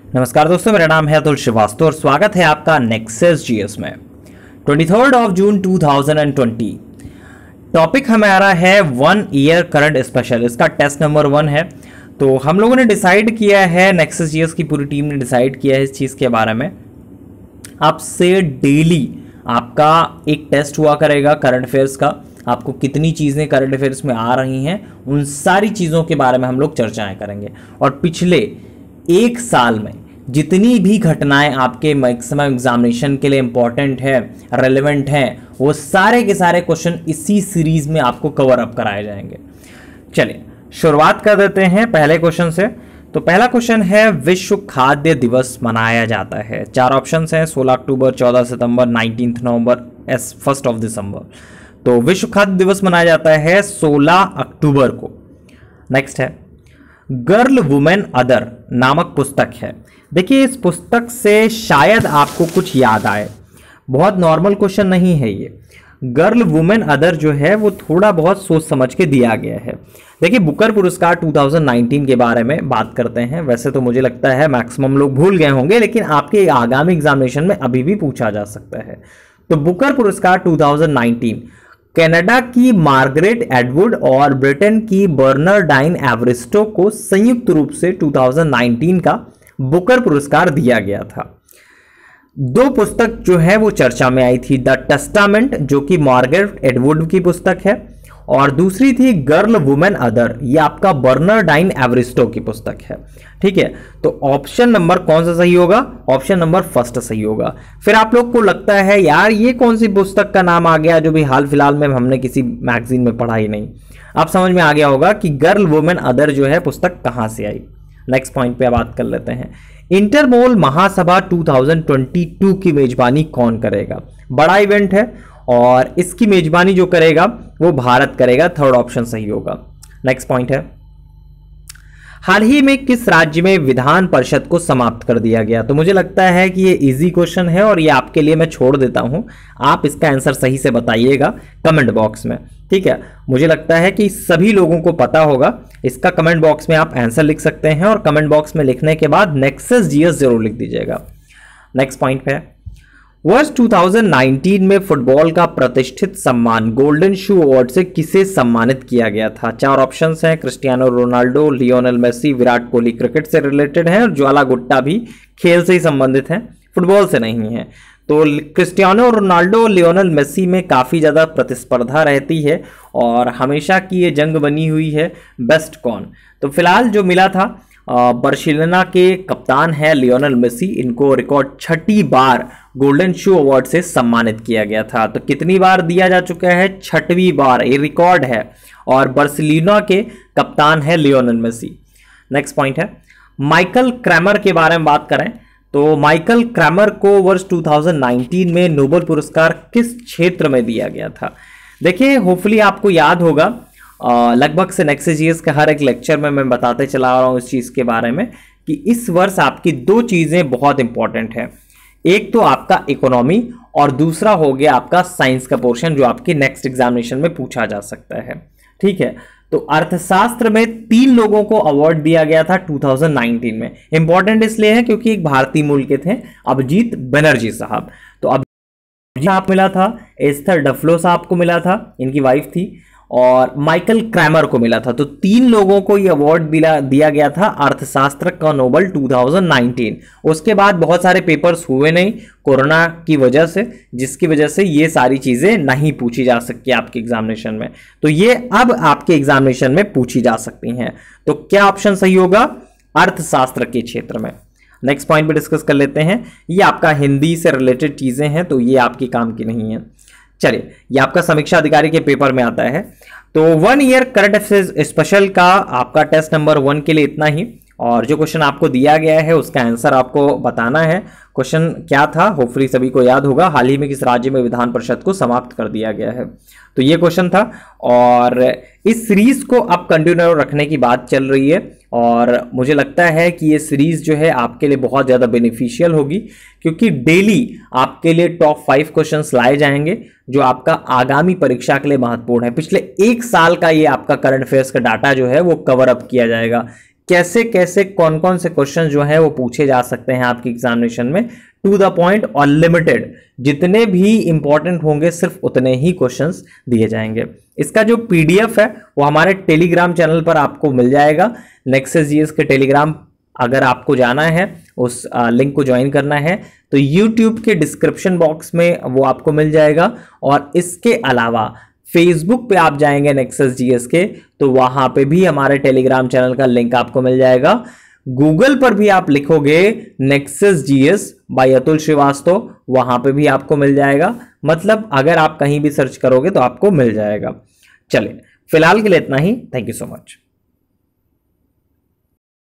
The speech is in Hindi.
नमस्कार दोस्तों, मेरा नाम है अतुल श्रीवास्तव और स्वागत है आपका नेक्सस जीएस में। 23 जून 2020 टॉपिक हमारा है 1 ईयर करंट स्पेशल। इसका टेस्ट नंबर 1 है। तो हम लोगों ने डिसाइड किया है, नेक्सस जीएस की पूरी टीम ने डिसाइड किया है इस चीज़ के बारे में। आपसे डेली आपका एक टेस्ट हुआ करेगा करंट अफेयर्स का। आपको कितनी चीज़ें करंट अफेयर्स में आ रही हैं, उन सारी चीज़ों के बारे में हम लोग चर्चाएं करेंगे। और पिछले एक साल में जितनी भी घटनाएं आपके मैक्सिमम एग्जामिनेशन के लिए इंपॉर्टेंट है, रेलेवेंट हैं, वो सारे के सारे क्वेश्चन इसी सीरीज में आपको कवर अप कराए जाएंगे। चलिए शुरुआत कर देते हैं पहले क्वेश्चन से। तो पहला क्वेश्चन है, विश्व खाद्य दिवस मनाया जाता है। 4 ऑप्शन हैं, 16 अक्टूबर, 14 सितंबर, 19 नवंबर, 1 दिसंबर। तो विश्व खाद्य दिवस मनाया जाता है 16 अक्टूबर को। नेक्स्ट है, गर्ल वुमेन अदर नामक पुस्तक है। देखिए इस पुस्तक से शायद आपको कुछ याद आए, बहुत नॉर्मल क्वेश्चन नहीं है ये। गर्ल वुमेन अदर जो है वो थोड़ा बहुत सोच समझ के दिया गया है। देखिए बुकर पुरस्कार 2019 के बारे में बात करते हैं। वैसे तो मुझे लगता है मैक्सिमम लोग भूल गए होंगे, लेकिन आपके आगामी एग्जामिनेशन में अभी भी पूछा जा सकता है। तो बुकर पुरस्कार 2019 कनाडा की मार्गरेट एटवुड और ब्रिटेन की बर्नार्डाइन एवरिस्टो को संयुक्त रूप से 2019 का बुकर पुरस्कार दिया गया था। 2 पुस्तक जो है वो चर्चा में आई थी, द टेस्टामेंट जो कि मार्गरेट एटवुड की पुस्तक है, और दूसरी थी गर्ल वुमेन अदर, ये आपका बर्नार्डाइन एवरिस्टो की पुस्तक है। ठीक है, तो ऑप्शन नंबर कौन सा सही होगा? ऑप्शन नंबर फर्स्ट सही होगा। फिर आप लोग को लगता है यार ये कौन सी पुस्तक का नाम आ गया जो भी हाल फिलहाल में हमने किसी मैगजीन में पढ़ा ही नहीं। आप समझ में आ गया होगा कि गर्ल वुमेन अदर जो है पुस्तक कहां से आई। नेक्स्ट पॉइंट पे बात कर लेते हैं। इंटरमोल महासभा 2022 की मेजबानी कौन करेगा? बड़ा इवेंट है और इसकी मेजबानी जो करेगा वो भारत करेगा। थर्ड ऑप्शन सही होगा। नेक्स्ट पॉइंट है, हाल ही में किस राज्य में विधान परिषद को समाप्त कर दिया गया? तो मुझे लगता है कि ये इजी क्वेश्चन है और ये आपके लिए मैं छोड़ देता हूं। आप इसका आंसर सही से बताइएगा कमेंट बॉक्स में। ठीक है, मुझे लगता है कि सभी लोगों को पता होगा। इसका कमेंट बॉक्स में आप आंसर लिख सकते हैं और कमेंट बॉक्स में लिखने के बाद नेक्सस जीएस जरूर लिख दीजिएगा। नेक्स्ट पॉइंट पे, वर्ष 2019 में फुटबॉल का प्रतिष्ठित सम्मान गोल्डन शू अवार्ड से किसे सम्मानित किया गया था? 4 ऑप्शंस हैं, Cristiano Ronaldo, Lionel Messi, Virat Kohli cricket से रिलेटेड है और ज्वाला गुट्टा भी खेल से ही संबंधित है, फुटबॉल से नहीं है। तो क्रिस्टियानो रोनाल्डो, लियोनेल मेसी में काफ़ी ज़्यादा प्रतिस्पर्धा रहती है और हमेशा की ये जंग बनी हुई है बेस्ट कौन। तो फिलहाल जो मिला था बार्सिलोना के कप्तान है लियोनेल मेसी, इनको रिकॉर्ड 6ठी बार गोल्डन शू अवार्ड से सम्मानित किया गया था। तो कितनी बार दिया जा चुका है? 6वीं बार, ये रिकॉर्ड है और बार्सिलोना के कप्तान है लियोनेल मेसी। नेक्स्ट पॉइंट है, माइकल क्रैमर के बारे में बात करें तो माइकल क्रैमर को वर्ष 2019 में नोबेल पुरस्कार किस क्षेत्र में दिया गया था? देखिए होपफुली आपको याद होगा, लगभग से नेक्सस जीएस के हर एक लेक्चर में मैं बताते चला आ रहा हूँ इस चीज़ के बारे में कि इस वर्ष आपकी 2 चीज़ें बहुत इंपॉर्टेंट हैं। एक तो आपका इकोनॉमी और दूसरा हो गया आपका साइंस का पोर्शन जो आपके नेक्स्ट एग्जामिनेशन में पूछा जा सकता है। ठीक है, तो अर्थशास्त्र में 3 लोगों को अवार्ड दिया गया था 2019 में। इंपॉर्टेंट इसलिए है क्योंकि एक भारतीय मूल के थे, अभिजीत बनर्जी साहब। तो अभिजीत साहब मिला था, एस्थर डफलो साहब को मिला था, इनकी वाइफ थी, और माइकल क्रैमर को मिला था। तो 3 लोगों को ये अवार्ड दिया गया था अर्थशास्त्र का नोबेल 2019। उसके बाद बहुत सारे पेपर्स हुए नहीं कोरोना की वजह से, जिसकी वजह से ये सारी चीजें नहीं पूछी जा सकती आपके एग्जामिनेशन में। तो ये अब आपके एग्जामिनेशन में पूछी जा सकती हैं। तो क्या ऑप्शन सही होगा? अर्थशास्त्र के क्षेत्र में। नेक्स्ट पॉइंट पे डिस्कस कर लेते हैं। ये आपका हिंदी से रिलेटेड चीजें हैं तो ये आपके काम की नहीं है। चलिए, ये आपका समीक्षा अधिकारी के पेपर में आता है। तो 1 ईयर करंट अफेयर्स स्पेशल का आपका टेस्ट नंबर 1 के लिए इतना ही, और जो क्वेश्चन आपको दिया गया है उसका आंसर आपको बताना है। क्वेश्चन क्या था होपफुली सभी को याद होगा, हाल ही में किस राज्य में विधान परिषद को समाप्त कर दिया गया है। तो ये क्वेश्चन था और इस सीरीज को अब कंटिन्यू रखने की बात चल रही है और मुझे लगता है कि ये सीरीज जो है आपके लिए बहुत ज़्यादा बेनिफिशियल होगी क्योंकि डेली आपके लिए टॉप 5 क्वेश्चंस लाए जाएंगे जो आपका आगामी परीक्षा के लिए महत्वपूर्ण है। पिछले 1 साल का ये आपका करंट अफेयर्स का डाटा जो है वो कवर अप किया जाएगा। कैसे कैसे कौन कौन से क्वेश्चन जो है वो पूछे जा सकते हैं आपकी एग्जामिनेशन में, टू द पॉइंट और लिमिटेड, जितने भी इंपॉर्टेंट होंगे सिर्फ उतने ही क्वेश्चंस दिए जाएंगे। इसका जो पीडीएफ है वो हमारे टेलीग्राम चैनल पर आपको मिल जाएगा। नेक्सस जीएस के टेलीग्राम अगर आपको जाना है, उस लिंक को ज्वाइन करना है तो यूट्यूब के डिस्क्रिप्शन बॉक्स में वो आपको मिल जाएगा। और इसके अलावा फेसबुक पे आप जाएंगे नेक्सस जीएस के, तो वहां पे भी हमारे टेलीग्राम चैनल का लिंक आपको मिल जाएगा। गूगल पर भी आप लिखोगे nexus GS by Atul Shrivastava, वहां पे भी आपको मिल जाएगा। मतलब अगर आप कहीं भी सर्च करोगे तो आपको मिल जाएगा। चलिए फिलहाल के लिए इतना ही। Thank you so much.